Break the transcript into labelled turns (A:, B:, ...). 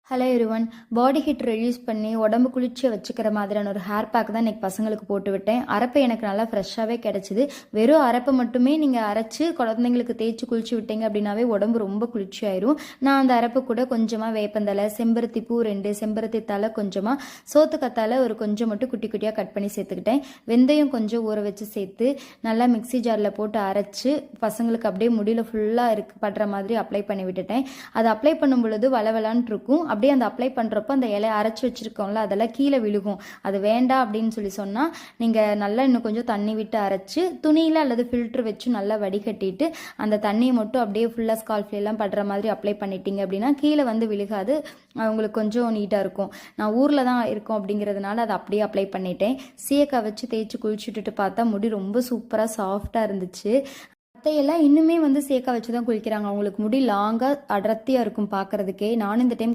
A: Hello everyone. Body heat reduce பண்ணி உடம்பு குளிர்ச்சியை வச்சுக்கிற மாதிரியான ஒரு ஹேர் பேக் தான் இன்றைக்கி பசங்களுக்கு போட்டு விட்டேன். அரப்பை எனக்கு நல்லா ஃப்ரெஷ்ஷாகவே கிடச்சிது. வெறும் அரப்பை மட்டுமே நீங்கள் அரைச்சி குழந்தைங்களுக்கு தேய்ச்சி குளிச்சு விட்டீங்க அப்படின்னாவே உடம்பு ரொம்ப குளிர்ச்சி ஆயிரும். நான் அந்த அரப்பு கூட கொஞ்சமாக வேப்பந்தலை, செம்பருத்தி பூ 2, செம்பருத்தி தலை கொஞ்சமாக, சோத்துக்கத்தால ஒரு கொஞ்சம் மட்டும் குட்டி குட்டியாக கட் பண்ணி சேர்த்துக்கிட்டேன். வெந்தயம் கொஞ்சம் ஊற வச்சு சேர்த்து நல்லா மிக்சி ஜாரில் போட்டு அரைச்சி பசங்களுக்கு அப்படியே முடியல ஃபுல்லாக படுற மாதிரி அப்ளை பண்ணி விட்டுட்டேன். அதை அப்ளை பண்ணும் பொழுது வளவலான் இருக்கும். அப்படியே அந்த அப்ளை பண்ணுறப்போ அந்த இலையை அரைச்சி வச்சுருக்கோம்ல அதெல்லாம் கீழே விழுகும். அது வேண்டாம் அப்படின்னு சொன்னால் நீங்கள் நல்லா இன்னும் கொஞ்சம் தண்ணி விட்டு அரைச்சி துணியில் அல்லது ஃபில்ட்ரு வச்சு நல்லா வடிகட்டிட்டு அந்த தண்ணியை மட்டும் அப்படியே ஃபுல்லாக ஸ்கால்ஃப்லாம் படுற மாதிரி அப்ளை பண்ணிட்டீங்க அப்படின்னா கீழே விழுகாது. அவங்களுக்கு கொஞ்சம் நீட்டாக இருக்கும். நான் ஊரில் தான் இருக்கோம் அப்படிங்கிறதுனால அதை அப்படியே அப்ளை பண்ணிட்டேன். சீயக்காய் வச்சு தேய்ச்சி குளிச்சுட்டு பார்த்தா முடி ரொம்ப சூப்பராக சாஃப்டாக இருந்துச்சு. அத்தையெல்லாம் இன்னுமே சேக்கா வச்சு தான் குளிக்கிறாங்க. அவங்களுக்கு முடி லாங்காக அடர்த்தியாக இருக்கும் பார்க்குறதுக்கே. நானும் இந்த டைம்